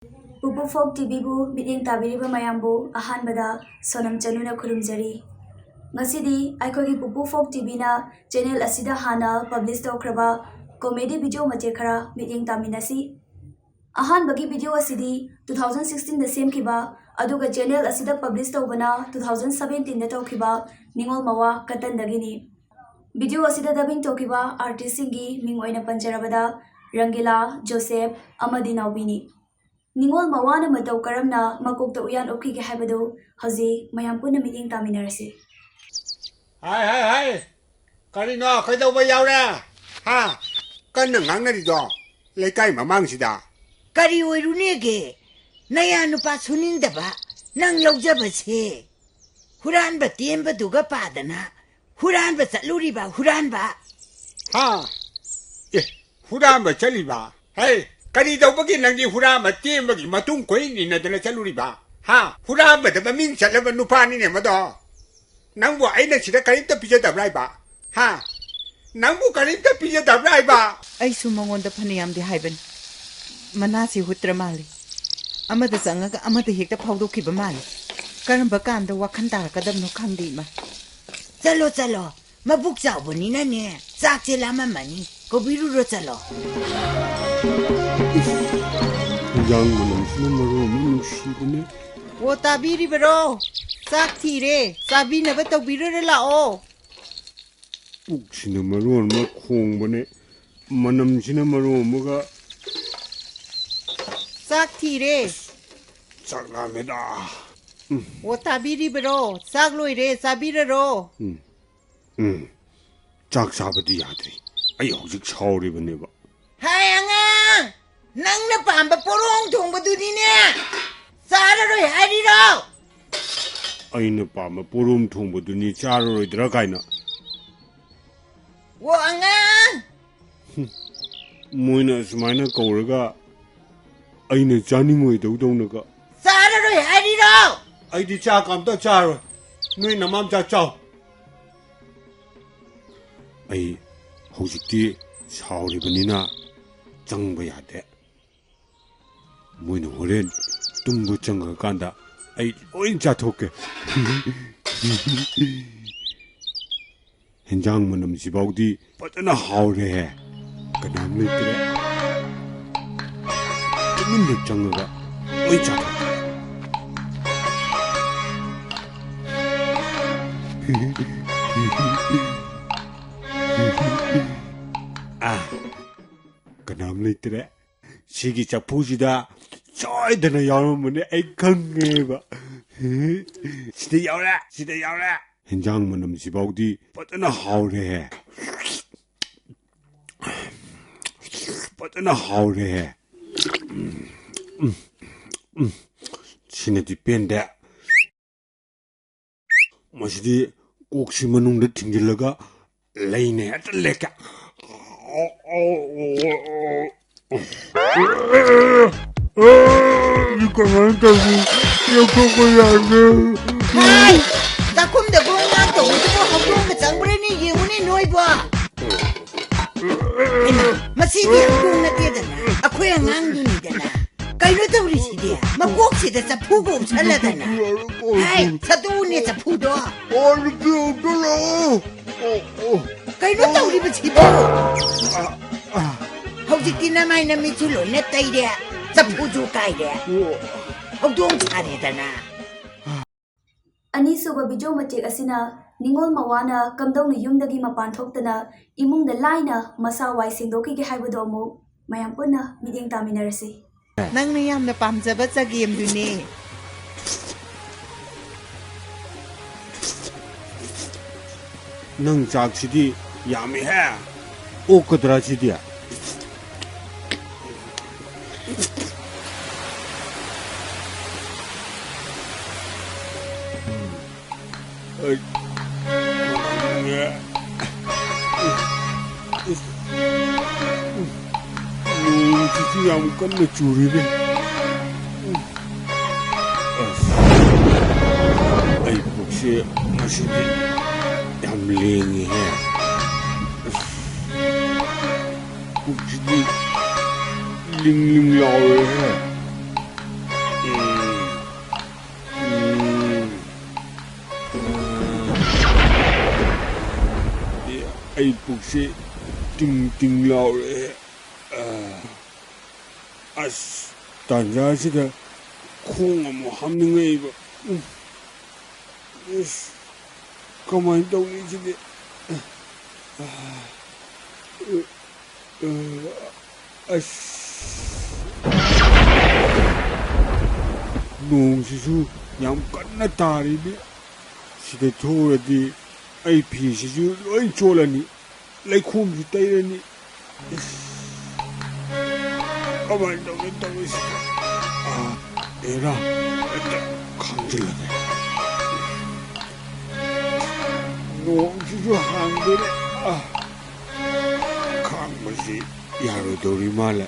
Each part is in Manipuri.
PUPU Folk TVbu miting tabiriba mayambu ahanbada sonam chanuna khurumjari. Ngasidi aikogi PUPU Folk TV na channel asida hana publish tawkraba comedy video mache khara miting taminasi. Ahanbagi video asidi 2016 da semkiba aduga channel asida publish tawbana 2017 da tawkiba ningol mawa katandagini. Video asida dubbing tawkiba artist singi ming oina panjarabada Rangila Joseph amadi nawbini. Ningol mawana matau karamna makokta uyan okhi ke haibado haji mayam punna meeting taminarasi. Hai Karino kaidawa yaura ha kanna ngangnari do lekai mamangsida Kari oirunege naya nupa suningdaba nang laujaba se huran ba temba duga padana huran ba chatluriba huran ba ha huran ba chaliba hey kari dawbagi nangdi huran ba tembagi matung koi ni nadana chaluriba ha huran ba da ming chalaba nupani ne mado nangbu aina sida karinta pijada braiba ha nangbu karinta pijada braiba ai su mangonda phaniyam di haiben manasi hutra mali amada sangaga amada hekta phawdo khiba mali karamba kanda wakhan tar kadam no khangdi ma chalo mabuk chawbani na ne chakche lama mani kobiru ro chalo Yangmunam sinamaro minushibune wo tabiri bro sak thire sabi na ba tawbiro re la o sinamaro ma khongbane manam sinamaro muga sak thire chaklameda wo tabiri bro sak loi re sabira ro chak sabadi yadri ai hojik chauribane ba hai anga nang na pamba porong thongba duni ne sara ro hari ro aina pama porum thongbaduni charoidra kaina wo anga moina sumaina kauraga aina chaningoi dawdawnaga sara ro hari ro aidi cha kamta charo noi namam cha chao ai hojikti chauribanina changba yade moina horen tumbu changa kanda ai oin cha thoke henjang manam sibawdi patana haure kanam leitre tumin changa oi cha kanam leitre sigi chapujida soidana yaramane ai khangeba sida yaura henjang manam sibawdi patana haure sinadi pende masidi koksi manungda thingjilaga leine atleka hai takum da gonga to to habong ka changbre ni yewuni noiba masi di habong na tiadana akoy ngang duni dana kaino tawri sidia magok sida sa pugo chaladana hai sadu ni sa pudo kaino tawri ba sibo hojik na mai na mi chulo na taide sa puju kaide hobdong chare dana Ani suba video matek asina ningol mawana kamdong na yumdagi mapan thoktana imung da laina masa wai singdoki ke haibado mu mayam punna meeting taminarasi. nang na yam na pamjaba cha game du ne nang chak sidi yami ha okadra sidi yang kan curi deh. Ay buksi masih di yang lengi ya. Buksi di ling ling lao ya. ai pukse ting ting lao re as tanja sida khong amu hamningai ba kamai tawni sidi as nong sisu yam kanna tari bi sida thoradi ai phi sisu loi cholani laikhum su tairani kamai tawni sida era khangjilage nong sisu hangdere khangmasi yaro dori mala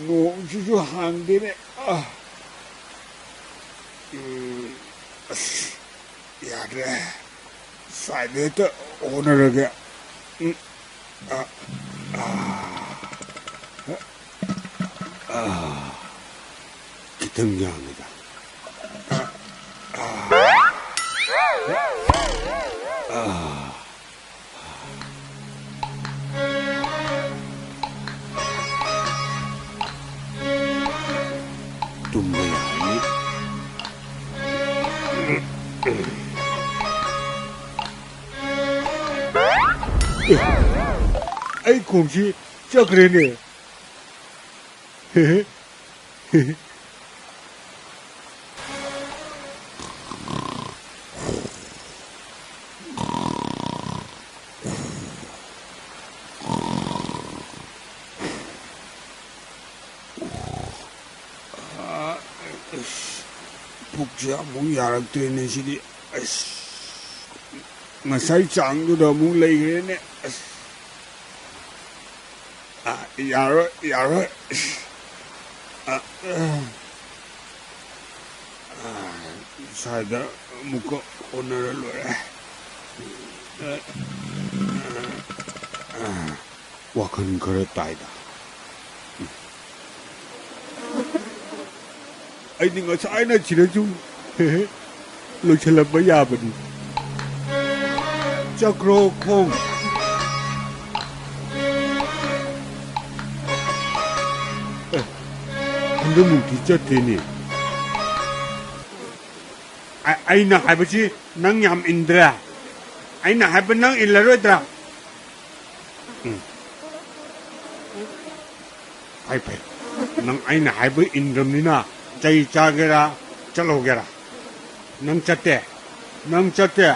nong sisu hangdere yare saideta onarage kitang yangida tumbayani ai kumsi chakrene pukja mung yarak trene sidi ngasai changdu da mung leigene yaro sada muka onara lore wakan kare taida ai ni ngasai na chiraju lo chalaba yabani chakro khong 근데 진짜 되니? 아이나 할아버지 낭얌 인드라. 아이나 할아버지 낭 일러러더라. 아이패. 낭 아이나 할아버지 인드럼니나 자이 자게라 잘로게라. 낭 짰대. 낭 짰대.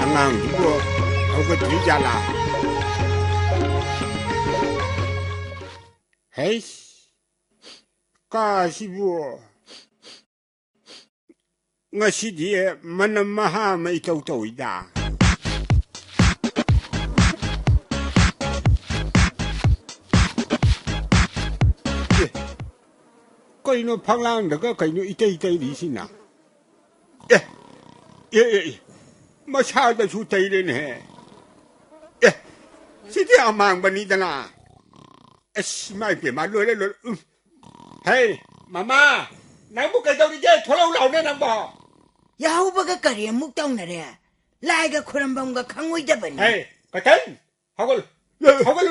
Angang ibu, aku kerja lah. Hei, kasih bu. Ngasih dia mana maha mai tahu ida. Kau ini panglang dah, kau ini itai di sini. Masyado sutay rin Siti amang banita na. May pimalo rin. Hey, mama! Nangbuka daw ni Jay, tulaw na nang ba? Yahu baga kari ang muktaw na rin. Laiga kurambang ga kangoy da ba ni? Hey, katan! Hagol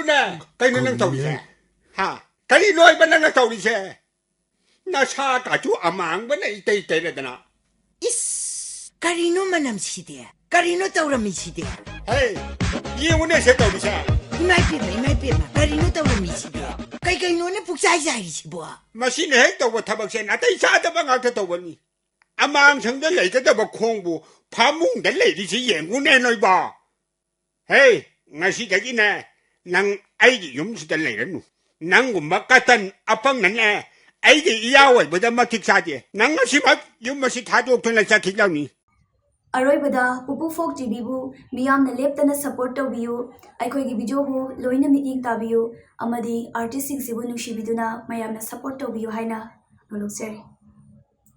na! Kayo na nang tawli siya. Ha? Kanino ay ba na nang tawli siya? Nasa kachu amang ba na itay na dana? Karino manam sidia. Karino tauram sidia. Hey, yung una siya tawli siya. Imay pima. Karino tauram sidia. Kay no na puksay-say si buwa. Masinahig tawa tabag siya natay sa ba nga tatawan ni. Amang sang dalay ka daw kongbo, pamung dalay di si Yengba nenoy ba? Hey, nga si kagina, nang ay yung si dalay rano. Nang gumakatan apang nana, ay di iyaway ba da matiksadi. Nang nga si mat, yung masitadok to na sa kilaw ni. अरोइबदा पुपु फोक टीवीबू मियामना लेप्तना सपोर्ट तौबियु अखोइगी वीडियोबू लोइना मिटिंग ताबियु अमदी आर्टिस्ट सिंग सिबु नुशिबिदुना मयामना सपोर्ट तौबियु हाइना नोलुक्सेरी।